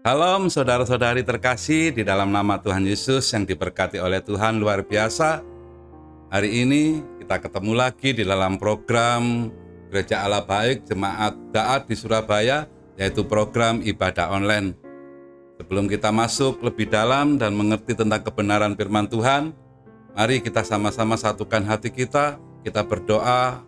Shalom saudara-saudari terkasih di dalam nama Tuhan Yesus yang diberkati oleh Tuhan luar biasa. Hari ini kita ketemu lagi di dalam program Gereja Allah Baik Jemaat Daat di Surabaya, yaitu program ibadah online. Sebelum kita masuk lebih dalam dan mengerti tentang kebenaran firman Tuhan, mari kita sama-sama satukan hati kita berdoa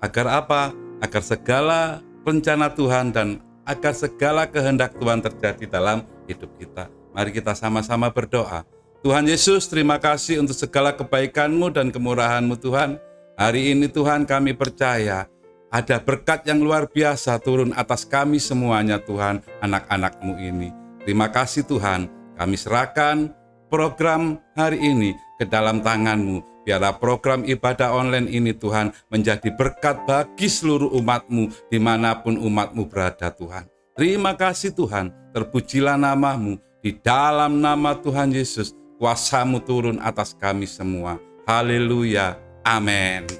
agar apa? Agar segala rencana Tuhan dan agar segala kehendak Tuhan terjadi dalam hidup kita. Mari kita sama-sama berdoa. Tuhan Yesus, terima kasih untuk segala kebaikan-Mu dan kemurahan-Mu Tuhan. Hari ini Tuhan kami percaya ada berkat yang luar biasa turun atas kami semuanya Tuhan, anak-anak-Mu ini. Terima kasih Tuhan, kami serahkan program hari ini ke dalam tangan-Mu. Biarlah program ibadah online ini Tuhan menjadi berkat bagi seluruh umat-Mu dimanapun umat-Mu berada Tuhan. Terima kasih Tuhan, terpujilah nama-Mu. Di dalam nama Tuhan Yesus, kuasa-Mu turun atas kami semua. Haleluya, amin.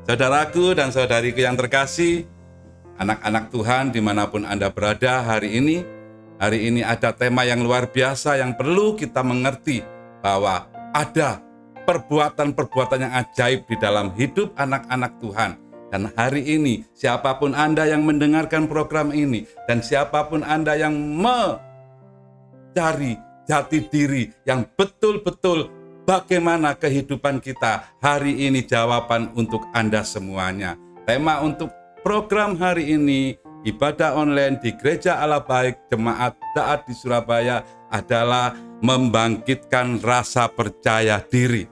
Saudaraku dan saudariku yang terkasih, anak-anak Tuhan dimanapun Anda berada hari ini ada tema yang luar biasa yang perlu kita mengerti bahwa ada perbuatan-perbuatan yang ajaib di dalam hidup anak-anak Tuhan. Dan hari ini siapapun Anda yang mendengarkan program ini dan siapapun Anda yang mencari jati diri yang betul-betul bagaimana kehidupan kita, hari ini jawaban untuk Anda semuanya. Tema untuk program hari ini ibadah online di Gereja Allah Baik Jemaat Daat di Surabaya adalah membangkitkan rasa percaya diri.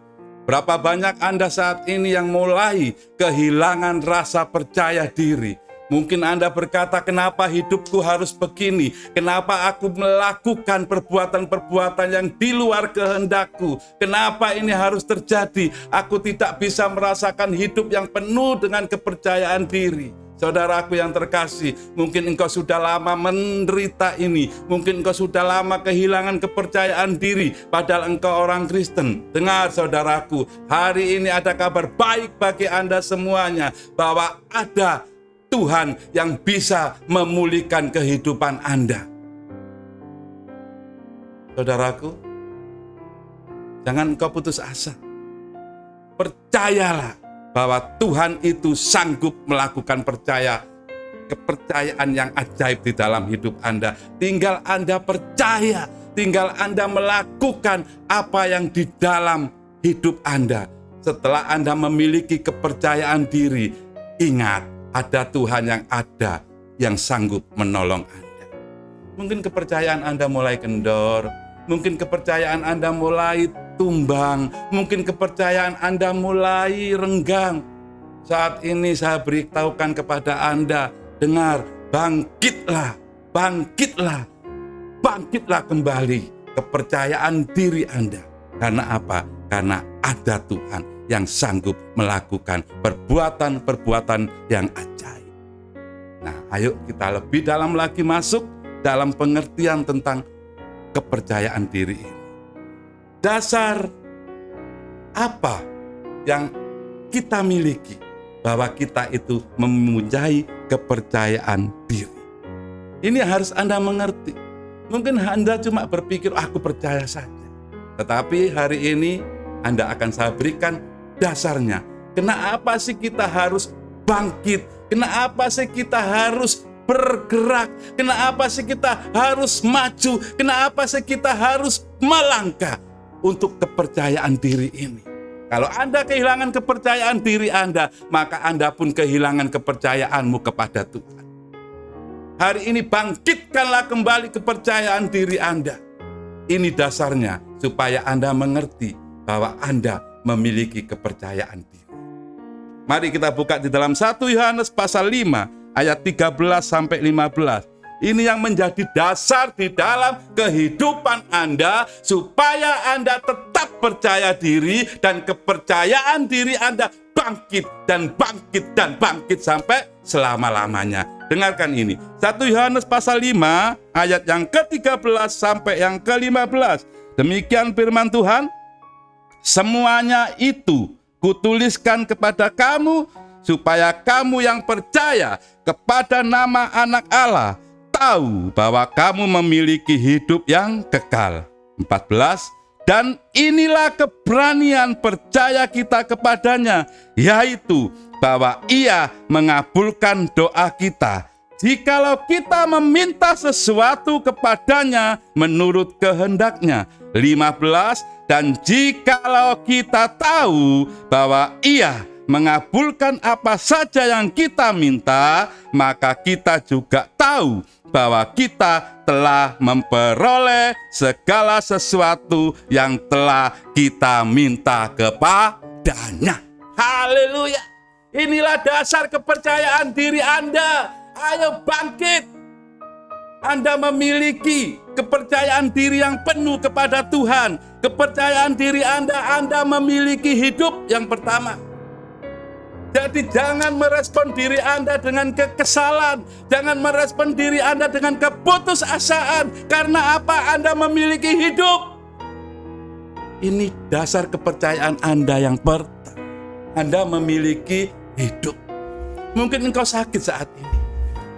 Berapa banyak Anda saat ini yang mulai kehilangan rasa percaya diri? Mungkin Anda berkata, kenapa hidupku harus begini? Kenapa aku melakukan perbuatan-perbuatan yang di luar kehendakku? Kenapa ini harus terjadi? Aku tidak bisa merasakan hidup yang penuh dengan kepercayaan diri. Saudaraku yang terkasih, mungkin engkau sudah lama menderita ini. Mungkin engkau sudah lama kehilangan kepercayaan diri, padahal engkau orang Kristen. Dengar saudaraku, hari ini ada kabar baik bagi Anda semuanya, bahwa ada Tuhan yang bisa memulihkan kehidupan Anda. Saudaraku, jangan engkau putus asa. Percayalah bahwa Tuhan itu sanggup melakukan kepercayaan yang ajaib di dalam hidup Anda. Tinggal Anda percaya, tinggal Anda melakukan apa yang di dalam hidup Anda. Setelah Anda memiliki kepercayaan diri, ingat, ada Tuhan yang ada yang sanggup menolong Anda. Mungkin kepercayaan Anda mulai kendor, mungkin kepercayaan Anda mulai tumbang, mungkin kepercayaan Anda mulai renggang. Saat ini saya beritahukan kepada Anda, dengar, bangkitlah, bangkitlah, bangkitlah kembali kepercayaan diri Anda. Karena apa? Karena ada Tuhan yang sanggup melakukan perbuatan-perbuatan yang ajaib. Nah, ayo kita lebih dalam lagi masuk dalam pengertian tentang kepercayaan diri ini. Dasar apa yang kita miliki bahwa kita itu mempunyai kepercayaan diri. Ini harus Anda mengerti. Mungkin Anda cuma berpikir, aku percaya saja. Tetapi hari ini Anda akan saya berikan dasarnya. Kenapa sih kita harus bangkit? Kenapa sih kita harus bergerak? Kenapa sih kita harus maju? Kenapa sih kita harus melangkah untuk kepercayaan diri ini? Kalau Anda kehilangan kepercayaan diri Anda, maka Anda pun kehilangan kepercayaanmu kepada Tuhan. Hari ini bangkitkanlah kembali kepercayaan diri Anda. Ini dasarnya supaya Anda mengerti bahwa Anda memiliki kepercayaan diri. Mari kita buka di dalam 1 Yohanes pasal 5 ayat 13 sampai 15. Ini yang menjadi dasar di dalam kehidupan Anda supaya Anda tetap percaya diri dan kepercayaan diri Anda bangkit dan bangkit dan bangkit sampai selama-lamanya. Dengarkan ini. 1 Yohanes pasal 5 ayat yang ke-13 sampai yang ke-15. Demikian firman Tuhan, semuanya itu kutuliskan kepada kamu supaya kamu yang percaya kepada nama Anak Allah tahu bahwa kamu memiliki hidup yang kekal. 14. Dan inilah keberanian percaya kita kepadanya, yaitu bahwa Ia mengabulkan doa kita jikalau kita meminta sesuatu kepadanya menurut kehendak-Nya. 15. Dan jikalau kita tahu bahwa Ia mengabulkan apa saja yang kita minta, maka kita juga tahu bahwa kita telah memperoleh segala sesuatu yang telah kita minta kepadanya. Haleluya. Inilah dasar kepercayaan diri Anda. Ayo bangkit. Anda memiliki kepercayaan diri yang penuh kepada Tuhan. Kepercayaan diri Anda memiliki hidup yang pertama. Jadi jangan merespon diri Anda dengan kekesalan. Jangan merespon diri Anda dengan keputusasaan. Karena apa? Anda memiliki hidup. Ini dasar kepercayaan Anda yang pertama. Anda memiliki hidup. Mungkin engkau sakit saat ini.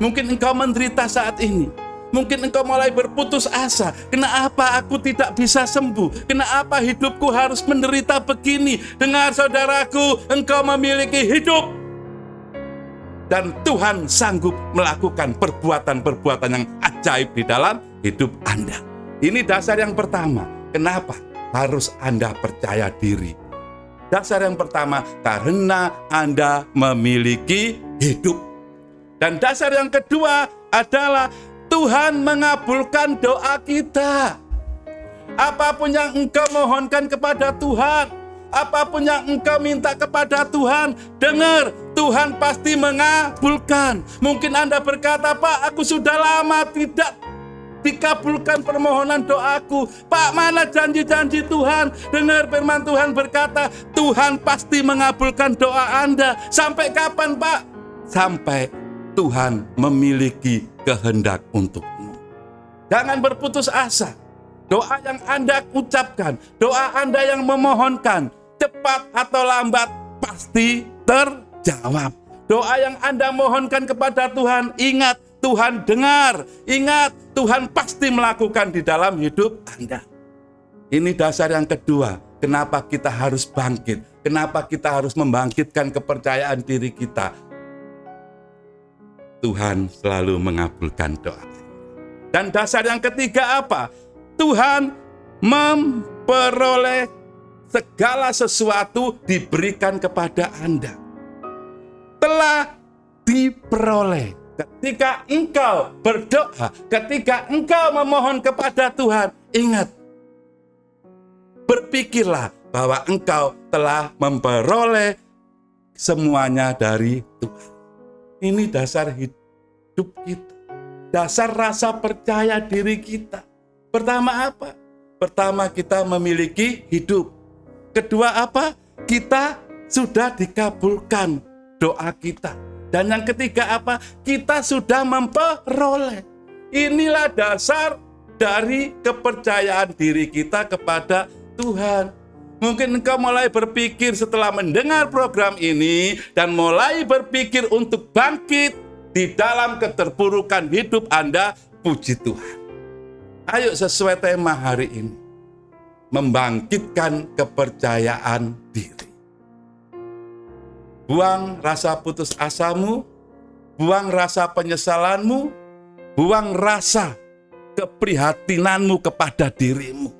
Mungkin engkau menderita saat ini. Mungkin engkau mulai berputus asa. Kenapa aku tidak bisa sembuh? Kenapa hidupku harus menderita begini? Dengar saudaraku, engkau memiliki hidup. Dan Tuhan sanggup melakukan perbuatan-perbuatan yang ajaib di dalam hidup Anda. Ini dasar yang pertama. Kenapa harus Anda percaya diri? Dasar yang pertama, karena Anda memiliki hidup. Dan dasar yang kedua adalah Tuhan mengabulkan doa kita. Apapun yang engkau mohonkan kepada Tuhan, apapun yang engkau minta kepada Tuhan, dengar, Tuhan pasti mengabulkan. Mungkin Anda berkata, Pak, aku sudah lama tidak dikabulkan permohonan doaku. Pak, mana janji-janji Tuhan? Dengar firman Tuhan berkata, Tuhan pasti mengabulkan doa Anda. Sampai kapan, Pak? Sampai Tuhan memiliki kehendak untukmu. Jangan berputus asa. Doa yang Anda ucapkan, doa Anda yang memohonkan, cepat atau lambat pasti terjawab. Doa yang Anda mohonkan kepada Tuhan, ingat Tuhan dengar. Ingat Tuhan pasti melakukan di dalam hidup Anda. Ini dasar yang kedua. Kenapa kita harus bangkit? Kenapa kita harus membangkitkan kepercayaan diri kita? Tuhan selalu mengabulkan doa. Dan dasar yang ketiga apa? Tuhan memperoleh segala sesuatu diberikan kepada Anda. Telah diperoleh. Ketika engkau berdoa, ketika engkau memohon kepada Tuhan, ingat, berpikirlah bahwa engkau telah memperoleh semuanya dari Tuhan. Ini dasar hidup kita. Dasar rasa percaya diri kita. Pertama apa? Pertama kita memiliki hidup. Kedua apa? Kita sudah dikabulkan doa kita. Dan yang ketiga apa? Kita sudah memperoleh. Inilah dasar dari kepercayaan diri kita kepada Tuhan. Mungkin engkau mulai berpikir setelah mendengar program ini dan mulai berpikir untuk bangkit di dalam keterpurukan hidup Anda, puji Tuhan. Ayo sesuai tema hari ini, membangkitkan kepercayaan diri. Buang rasa putus asamu, buang rasa penyesalanmu, buang rasa keprihatinanmu kepada dirimu.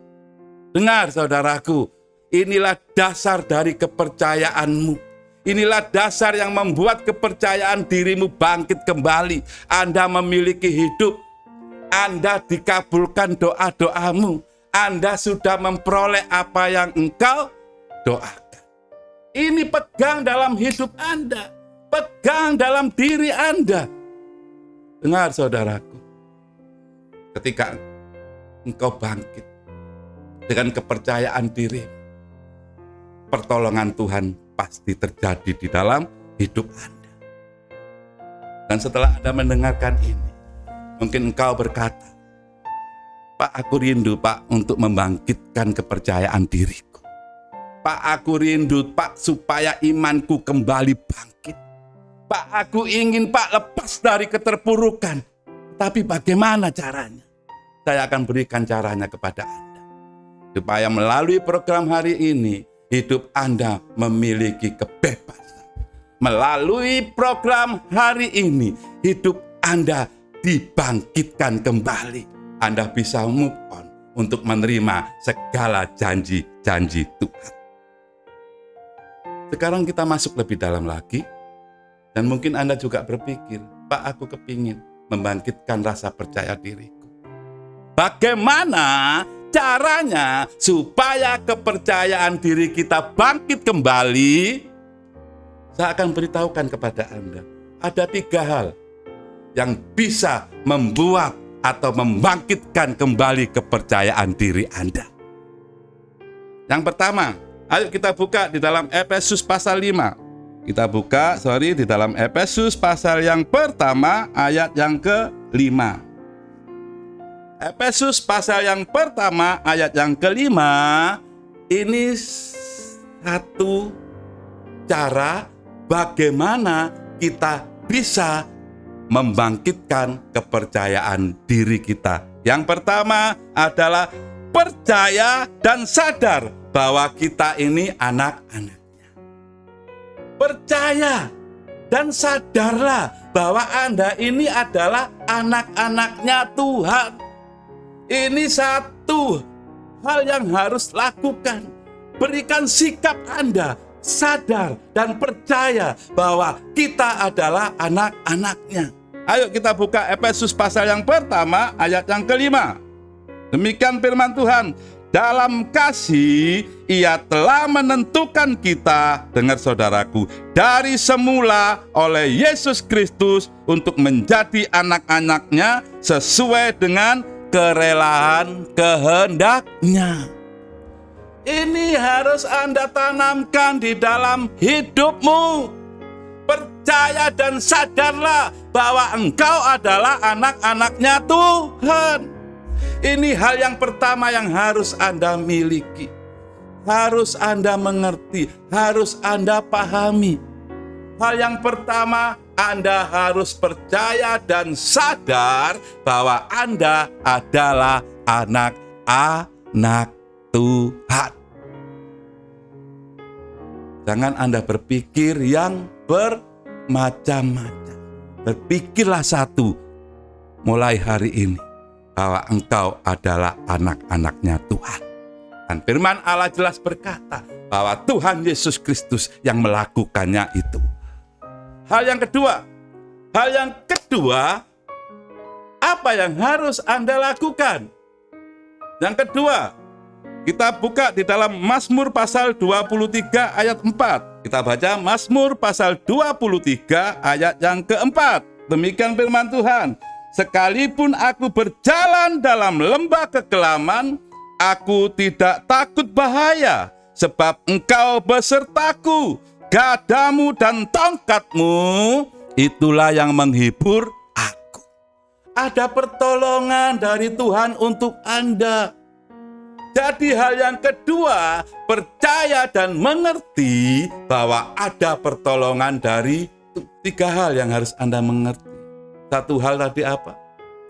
Dengar saudaraku, inilah dasar dari kepercayaanmu. Inilah dasar yang membuat kepercayaan dirimu bangkit kembali. Anda memiliki hidup. Anda dikabulkan doa-doamu. Anda sudah memperoleh apa yang engkau doakan. Ini pegang dalam hidup Anda. Pegang dalam diri Anda. Dengar saudaraku. Ketika engkau bangkit dengan kepercayaan dirimu, pertolongan Tuhan pasti terjadi di dalam hidup Anda. Dan setelah Anda mendengarkan ini, mungkin engkau berkata, Pak, aku rindu Pak untuk membangkitkan kepercayaan diriku. Pak, aku rindu Pak supaya imanku kembali bangkit. Pak, aku ingin Pak lepas dari keterpurukan. Tapi bagaimana caranya? Saya akan berikan caranya kepada Anda. Supaya melalui program hari ini, hidup Anda memiliki kebebasan. Melalui program hari ini, hidup Anda dibangkitkan kembali. Anda bisa move on untuk menerima segala janji-janji Tuhan. Sekarang kita masuk lebih dalam lagi. Dan mungkin Anda juga berpikir, Pak, aku kepingin membangkitkan rasa percaya diriku. Bagaimana caranya supaya kepercayaan diri kita bangkit kembali? Saya akan beritahukan kepada Anda. Ada 3 hal yang bisa membuat atau membangkitkan kembali kepercayaan diri Anda. Yang pertama, ayo kita buka di dalam Efesus pasal 5. Kita buka, di dalam Efesus pasal yang pertama ayat yang ke-5. Efesus pasal yang pertama ayat yang ke-5, ini satu cara bagaimana kita bisa membangkitkan kepercayaan diri kita. Yang pertama adalah percaya dan sadar bahwa kita ini anak-anak. Percaya dan sadarlah bahwa Anda ini adalah anak-anaknya Tuhan. Ini satu hal yang harus lakukan. Berikan sikap Anda sadar dan percaya bahwa kita adalah anak-anaknya. Ayo kita buka Efesus pasal yang pertama ayat yang ke-5. Demikian firman Tuhan. Dalam kasih Ia telah menentukan kita, dengar saudaraku, dari semula oleh Yesus Kristus untuk menjadi anak-anaknya sesuai dengan kerelaan kehendak-Nya. Ini harus Anda tanamkan di dalam hidupmu. Percaya dan sadarlah bahwa engkau adalah anak-anaknya Tuhan. Ini hal yang pertama yang harus Anda miliki. Harus Anda mengerti, harus Anda pahami. Hal yang pertama, Anda harus percaya dan sadar bahwa Anda adalah anak-anak Tuhan. Jangan Anda berpikir yang bermacam-macam. Berpikirlah satu mulai hari ini, bahwa engkau adalah anak-anaknya Tuhan. Dan firman Allah jelas berkata bahwa Tuhan Yesus Kristus yang melakukannya itu. Hal yang kedua, apa yang harus Anda lakukan? Yang kedua, kita buka di dalam Mazmur pasal 23 ayat 4. Kita baca Mazmur pasal 23 ayat yang keempat. Demikian firman Tuhan. Sekalipun aku berjalan dalam lembah kekelaman, aku tidak takut bahaya, sebab Engkau besertaku, gadamu dan tongkatmu, itulah yang menghibur aku. Ada pertolongan dari Tuhan untuk Anda. Jadi hal yang kedua, percaya dan mengerti bahwa ada pertolongan dari Tuhan. 3 hal yang harus Anda mengerti. Satu hal tadi apa?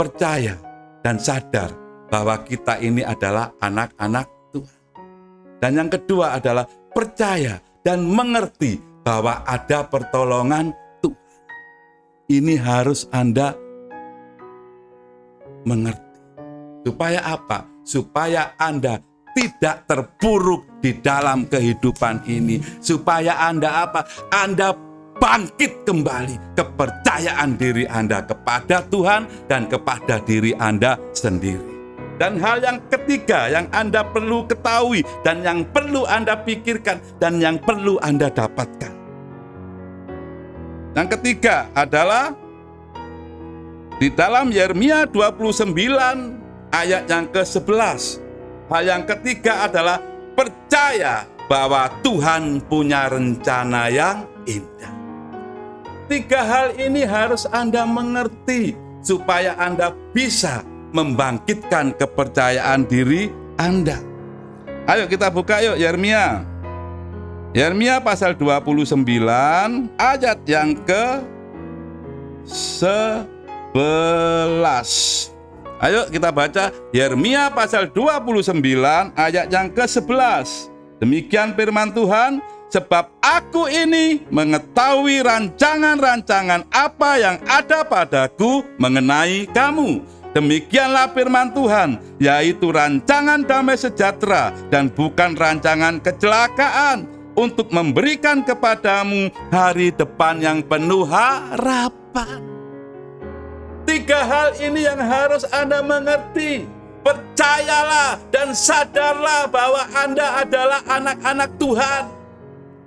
Percaya dan sadar bahwa kita ini adalah anak-anak Tuhan. Dan yang kedua adalah percaya dan mengerti bahwa ada pertolongan Tuhan. Ini harus Anda mengerti. Supaya apa? Supaya Anda tidak terpuruk di dalam kehidupan ini. Supaya Anda apa? Anda bangkit kembali kepercayaan diri Anda kepada Tuhan dan kepada diri Anda sendiri. Dan hal yang ketiga yang Anda perlu ketahui dan yang perlu Anda pikirkan dan yang perlu Anda dapatkan. Yang ketiga adalah di dalam Yeremia 29 ayat yang ke-11. Hal yang ketiga adalah percaya bahwa Tuhan punya rencana yang indah. 3 hal ini harus Anda mengerti supaya Anda bisa membangkitkan kepercayaan diri Anda. Ayo kita buka yuk Yeremia. Yeremia pasal 29 ayat yang ke-11. Ayo kita baca Yeremia pasal 29 ayat yang ke-11. Demikian firman Tuhan, sebab aku ini mengetahui rancangan-rancangan apa yang ada padaku mengenai kamu. Demikianlah firman Tuhan, yaitu rancangan damai sejahtera dan bukan rancangan kecelakaan, untuk memberikan kepadamu hari depan yang penuh harapan. 3 hal ini yang harus Anda mengerti. Percayalah dan sadarlah bahwa Anda adalah anak-anak Tuhan.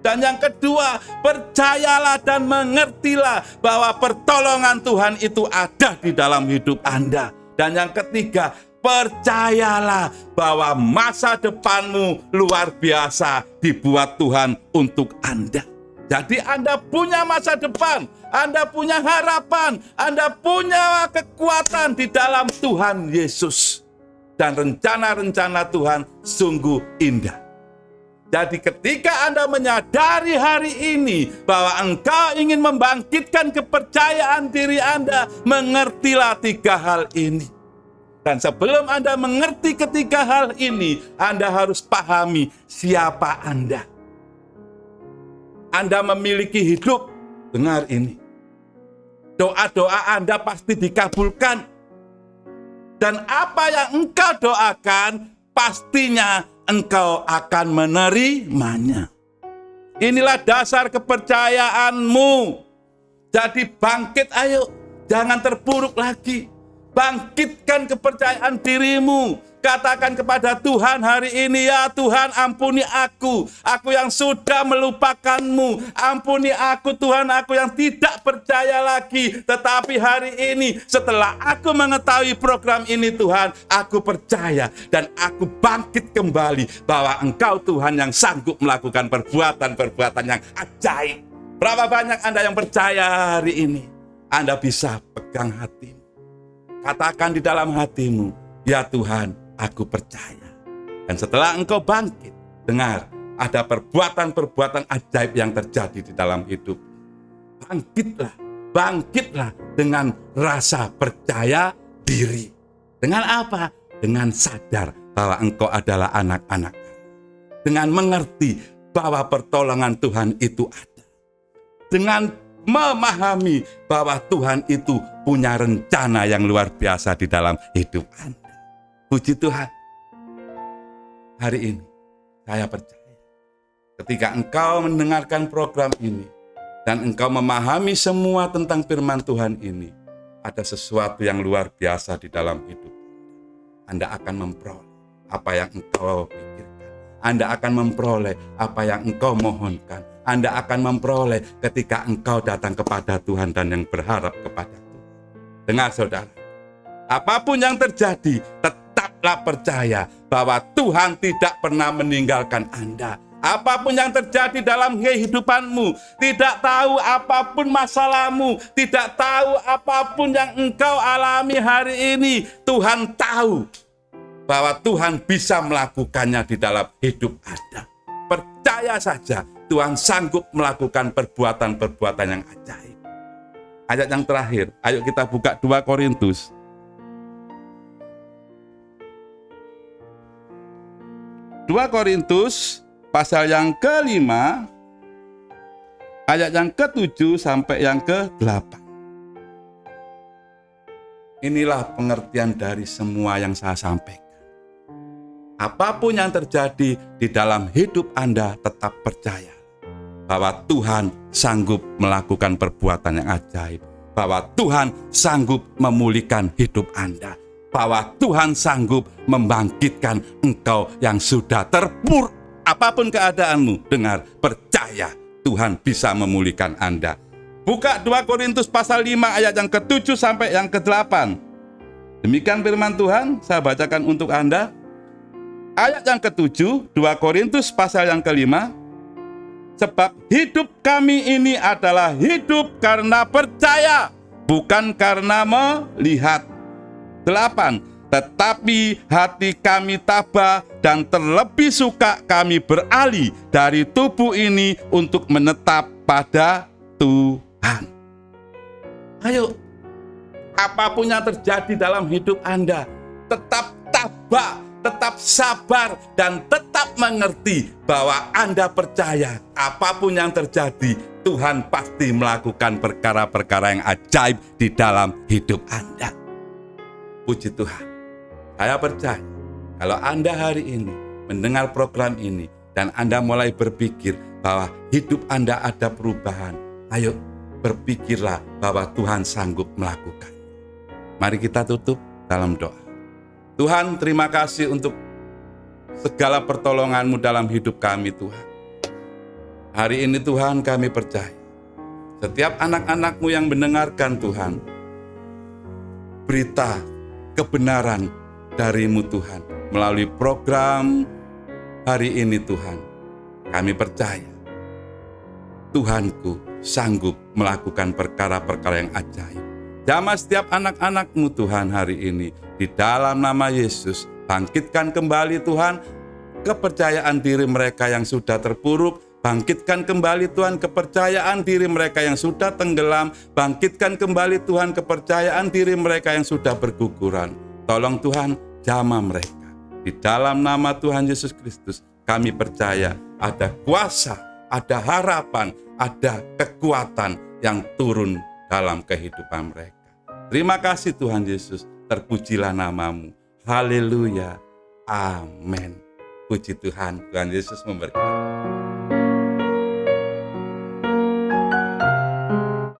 Dan yang kedua, percayalah dan mengertilah bahwa pertolongan Tuhan itu ada di dalam hidup Anda. Dan yang ketiga, percayalah bahwa masa depanmu luar biasa dibuat Tuhan untuk Anda. Jadi Anda punya masa depan, Anda punya harapan, Anda punya kekuatan di dalam Tuhan Yesus. Dan rencana-rencana Tuhan sungguh indah. Jadi ketika Anda menyadari hari ini bahwa engkau ingin membangkitkan kepercayaan diri Anda, mengertilah 3 hal ini. Dan sebelum Anda mengerti ketiga hal ini, Anda harus pahami siapa Anda. Anda memiliki hidup, dengar ini. Doa-doa Anda pasti dikabulkan. Dan apa yang engkau doakan, pastinya engkau akan menerimanya. Inilah dasar kepercayaanmu. Jadi bangkit, ayo. Jangan terpuruk lagi. Bangkitkan kepercayaan dirimu. Katakan kepada Tuhan hari ini, ya Tuhan, ampuni aku yang sudah melupakanmu. Ampuni aku Tuhan, aku yang tidak percaya lagi. Tetapi hari ini setelah aku mengetahui program ini Tuhan, aku percaya dan aku bangkit kembali bahwa Engkau Tuhan yang sanggup melakukan perbuatan-perbuatan yang ajaib. Berapa banyak Anda yang percaya hari ini? Anda bisa pegang hatimu. Katakan di dalam hatimu, ya Tuhan, aku percaya. Dan setelah engkau bangkit, dengar, ada perbuatan-perbuatan ajaib yang terjadi di dalam hidup. Bangkitlah dengan rasa percaya diri. Dengan apa? Dengan sadar bahwa engkau adalah anak-anak. Dengan mengerti bahwa pertolongan Tuhan itu ada. Dengan memahami bahwa Tuhan itu punya rencana yang luar biasa di dalam hidup Anda. Puji Tuhan. Hari ini saya percaya ketika engkau mendengarkan program ini dan engkau memahami semua tentang firman Tuhan ini, ada sesuatu yang luar biasa di dalam hidup Anda. Akan memperoleh apa yang engkau pikirkan. Anda akan memperoleh apa yang engkau mohonkan. Anda akan memperoleh ketika engkau datang kepada Tuhan dan yang berharap kepada Tuhan. Dengar saudara, apapun yang terjadi, tetaplah percaya bahwa Tuhan tidak pernah meninggalkan Anda. Apapun yang terjadi dalam kehidupanmu, tidak tahu apapun masalahmu, tidak tahu apapun yang engkau alami hari ini, Tuhan tahu bahwa Tuhan bisa melakukannya di dalam hidup Anda. Percaya saja, Tuhan sanggup melakukan perbuatan-perbuatan yang ajaib. Ayat yang terakhir, ayo kita buka 2 Korintus. 2 Korintus pasal yang ke-5, ayat yang ke-7 sampai yang ke-8. Inilah pengertian dari semua yang saya sampaikan. Apapun yang terjadi di dalam hidup Anda, tetap percaya bahwa Tuhan sanggup melakukan perbuatan yang ajaib, bahwa Tuhan sanggup memulihkan hidup Anda, bahwa Tuhan sanggup membangkitkan engkau yang sudah terpuruk. Apapun keadaanmu, dengar, percaya Tuhan bisa memulihkan Anda. Buka 2 Korintus pasal 5 ayat yang ke-7 sampai yang ke-8. Demikian firman Tuhan, saya bacakan untuk Anda. Ayat yang ke-7, 2 Korintus pasal yang ke-5. Sebab hidup kami ini adalah hidup karena percaya, bukan karena melihat. 8. Tetapi hati kami tabah dan terlebih suka kami beralih dari tubuh ini untuk menetap pada Tuhan. Ayo, Apapun yang terjadi dalam hidup Anda, tetap tabah, tetap sabar, dan tetap mengerti bahwa Anda percaya apapun yang terjadi, Tuhan pasti melakukan perkara-perkara yang ajaib di dalam hidup Anda. Puji Tuhan. Saya percaya kalau Anda hari ini mendengar program ini dan Anda mulai berpikir bahwa hidup Anda ada perubahan, ayo berpikirlah bahwa Tuhan sanggup melakukan. Mari kita tutup dalam doa. Tuhan, terima kasih untuk segala pertolongan-Mu dalam hidup kami, Tuhan. Hari ini Tuhan, kami percaya setiap anak-anak-Mu yang mendengarkan, Tuhan, berita kebenaran dari-Mu, Tuhan, melalui program hari ini, Tuhan. Kami percaya Tuhanku sanggup melakukan perkara-perkara yang ajaib. Jamah setiap anak-anak-Mu, Tuhan, hari ini. Di dalam nama Yesus, bangkitkan kembali, Tuhan, kepercayaan diri mereka yang sudah terpuruk. Bangkitkan kembali, Tuhan, kepercayaan diri mereka yang sudah tenggelam. Bangkitkan kembali, Tuhan, kepercayaan diri mereka yang sudah berguguran. Tolong, Tuhan, jamah mereka. Di dalam nama Tuhan Yesus Kristus, kami percaya ada kuasa, ada harapan, ada kekuatan yang turun dalam kehidupan mereka. Terima kasih Tuhan Yesus, terpujilah nama-Mu. Haleluya, amin. Puji Tuhan, Tuhan Yesus memberkati.